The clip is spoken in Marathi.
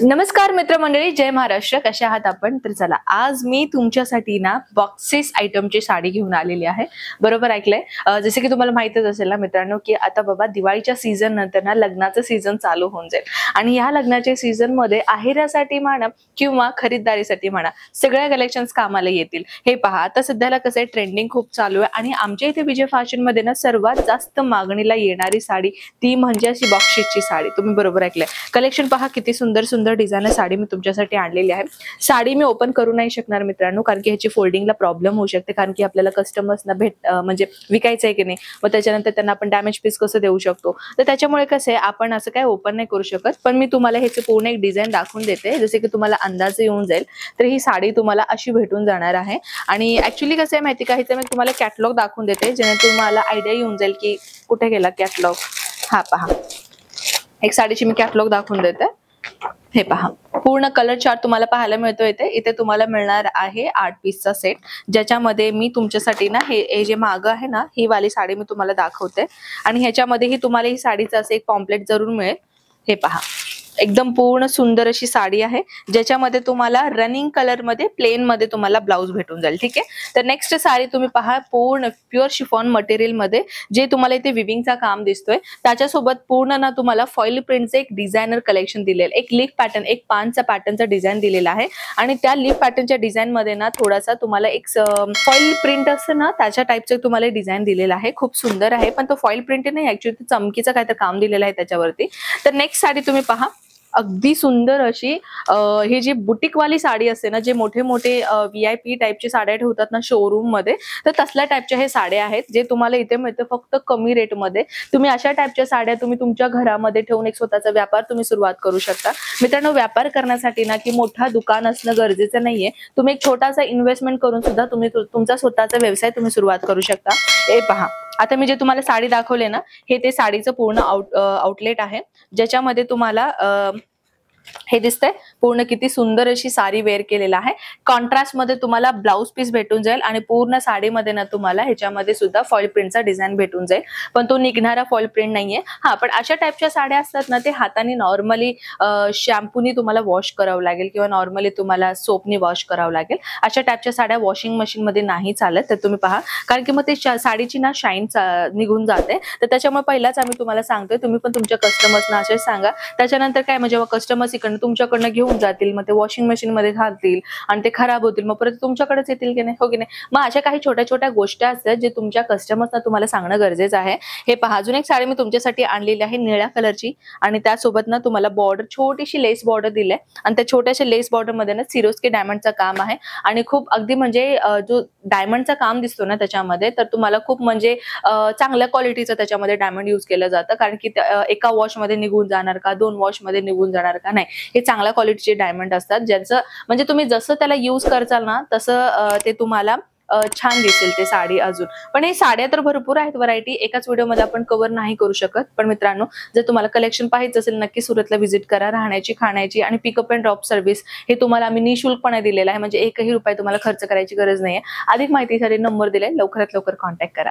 नमस्कार मित्रमंडळी, जय महाराष्ट्र. कशा आहात आपण? तर चला, आज मी तुमच्यासाठी ना बॉक्सेस आयटमची साडी घेऊन आलेली आहे. बरोबर ऐकलंय. जसे की तुम्हाला माहितच असेल ना मित्रांनो, की आता बाबा दिवाळीच्या सीझन नंतर ना लग्नाचं सीझन चालू होऊन जाईल आणि या लग्नाच्या सीझन मध्ये आहेरासाठी म्हणा किंवा खरीददारीसाठी म्हणा सगळ्या कलेक्शन्स कामाला येतील. हे पहा, आता सध्याला कसं आहे, ट्रेंडिंग खूप चालू आहे आणि आमच्या इथे विजय फॅशन मध्ये ना सर्वात जास्त मागणीला येणारी साडी ती म्हणजे अशी बॉक्सेसची साडी. तुम्ही बरोबर ऐकलंय. कलेक्शन पहा, किती सुंदर सुंदर डिझायनर साडी मी तुमच्यासाठी आणलेली आहे. साडी मी ओपन करू नाही शकणार मित्रांनो, कारण की ह्याची फोल्डिंगला प्रॉब्लेम होऊ शकते, कारण की आपल्याला कस्टमर्सना म्हणजे विकायचं आहे की नाही, मग त्याच्यानंतर त्यांना आपण डॅमेज पीस कसं देऊ शकतो. तर त्याच्यामुळे कसं आहे, आपण असं काय ओपन नाही करू शकत. पण मी तुम्हाला ह्याचे पूर्ण एक डिझाईन दाखवून देते, जसे की तुम्हाला अंदाज येऊन जाईल. तर ही साडी तुम्हाला अशी भेटून जाणार आहे आणि ऍक्च्युली कसं आहे माहिती का, ह्याचं मी तुम्हाला कॅटलॉग दाखवून देते, जेणे तुम्हाला आयडिया येऊन जाईल की कुठे गेला कॅटलॉग. हा पहा, एक साडीची मी कॅटलॉग दाखवून देते. हे पहा, पूर्ण कलर चार्ट तुम्हाला पाहायला मिळतो. इथे तुम्हाला मिळणार आहे 8 पीसचा सेट, ज्याच्यामध्ये मी तुमच्यासाठी ना हे जे मागं आहे ना, ही वाली साडी मी तुम्हाला दाखवते आणि ह्याच्यामध्येही तुम्हाला ही साडीचं असं एक पॉम्पलेट जरूर मिळेल. हे पहा, एकदम पूर्ण सुंदर अशी साडी आहे, ज्याच्यामध्ये तुम्हाला रनिंग कलर मध्ये प्लेन मध्ये तुम्हाला ब्लाउज भेटून जाईल. ठीक आहे. तर नेक्स्ट साडी तुम्ही पहा, पूर्ण प्युअर शिफॉन मटेरियल मध्ये जे तुम्हाला इथे विविंगचा काम दिसतोय, त्याच्यासोबत पूर्ण ना तुम्हाला फॉइल प्रिंटचं एक डिझायनर कलेक्शन दिलेलं, एक लीफ पॅटर्न, एक पानचा पॅटर्नचा डिझाईन दिलेला आहे आणि त्या लीफ पॅटर्नच्या डिझाईन मध्ये ना थोडासा तुम्हाला एक फॉइल प्रिंट असतं ना, त्याच्या टाईपचं तुम्हाला डिझाईन दिलेलं आहे. खूप सुंदर आहे, पण तो फॉइल प्रिंट नाही, ऍक्च्युली चमकीचं काहीतरी काम दिलेलं आहे त्याच्यावरती. तर नेक्स्ट साडी तुम्ही पहा, अगदी सुंदर अशी ही जी बुटीकवाली साडी असते ना, जे मोठे मोठे VIP टाईपची साड्या ठेवतात ना शोरूम मध्ये, तर तसल्या टाईपच्या हे साड्या आहेत, जे तुम्हाला इथे मिळते फक्त कमी रेट मध्ये. तुम्ही अशा टाईपच्या साड्या तुम्ही तुमच्या घरामध्ये ठेवून एक स्वतःचा व्यापार तुम्ही सुरुवात करू शकता. मित्रांनो, व्यापार करण्यासाठी ना की मोठा दुकान असणं गरजेचं नाहीये. तुम्ही एक छोटासा इन्व्हेस्टमेंट करून सुद्धा तुम्ही तुमचा स्वतःचा व्यवसाय तुम्ही सुरुवात करू शकता. हे पहा, आता मी जे तुम्हाला साडी दाखवले ना, हे ते साडीचं पूर्ण आउटलेट आहे, ज्याच्यामध्ये तुम्हाला हे दिसतंय पूर्ण किती सुंदर अशी साडी वेअर केलेला आहे. कॉन्ट्रास्ट मध्ये तुम्हाला ब्लाउज पीस भेटून जाईल आणि पूर्ण साडीमध्ये ना तुम्हाला ह्याच्यामध्ये सुद्धा फॉइल प्रिंटचा डिझाईन भेटून जाईल, पण तो निघणारा फॉइल प्रिंट नाहीये. हा, पण अशा टाईपच्या साड्या असतात ना, ते हाताने नॉर्मली शॅम्पूनी तुम्हाला वॉश करावं लागेल किंवा नॉर्मली तुम्हाला सोपनी वॉश करावं लागेल. अशा टाईपच्या साड्या वॉशिंग मशीन मध्ये नाही चालत. तर तुम्ही पहा, कारण की मग ते साडीची ना शाईन निघून जाते. तर त्याच्यामुळे पहिलाच आम्ही तुम्हाला सांगतोय, तुम्ही पण तुमच्या कस्टमर्सना असेच सांगा. त्याच्यानंतर काय, म्हणजे जेव्हा कस्टमर्स इकडनं तुमच्याकडनं घेऊन जातील, मग ते वॉशिंग मशीन मध्ये घालतील आणि ते खराब होतील, मग परत तुमच्याकडेच येतील की नाही, हो की नाही. मग अशा काही छोट्या छोट्या गोष्टी असतात जे तुमच्या कस्टमर्सना तुम्हाला सांगणं गरजेचं आहे. हे पहा, अजून एक साडी मी तुमच्यासाठी आणलेली आहे निळ्या कलरची आणि त्यासोबत ना तुम्हाला बॉर्डर, छोटीशी लेस बॉर्डर दिली आहे आणि त्या छोट्याशा लेस बॉर्डर मध्ये ना सिरोस्की डायमंडचं काम आहे आणि खूप अगदी म्हणजे जो डायमंडचं काम दिसतो ना त्याच्यामध्ये, तर तुम्हाला खूप म्हणजे चांगल्या क्वालिटीचं त्याच्यामध्ये डायमंड यूज केलं जातं, कारण की एका वॉश मध्ये निघून जाणार का, 2 वॉश मध्ये निघून जाणार का, नाही. हे चांगल्या क्वालिटीचे डायमंड असतात, ज्याचं म्हणजे तुम्ही जसं त्याला यूज करचाल ना तसं ते तुम्हाला छान दिसेल ते साडी. अजून पण हे साड्या तर भरपूर आहेत, व्हरायटी एकाच व्हिडिओमध्ये आपण कव्हर नाही करू शकत. पण मित्रांनो, जर तुम्हाला कलेक्शन पाहायचं असेल, नक्की सुरतला व्हिजिट करा. राहण्याची, खाण्याची आणि पिकअप अँड ड्रॉप सर्व्हिस हे तुम्हाला आम्ही निःशुल्कपणे दिलेलं आहे, म्हणजे एकही रुपया तुम्हाला खर्च करायची गरज नाहीये. अधिक माहितीसाठी नंबर दिलाय, लवकरात लवकर कॉन्टॅक्ट करा.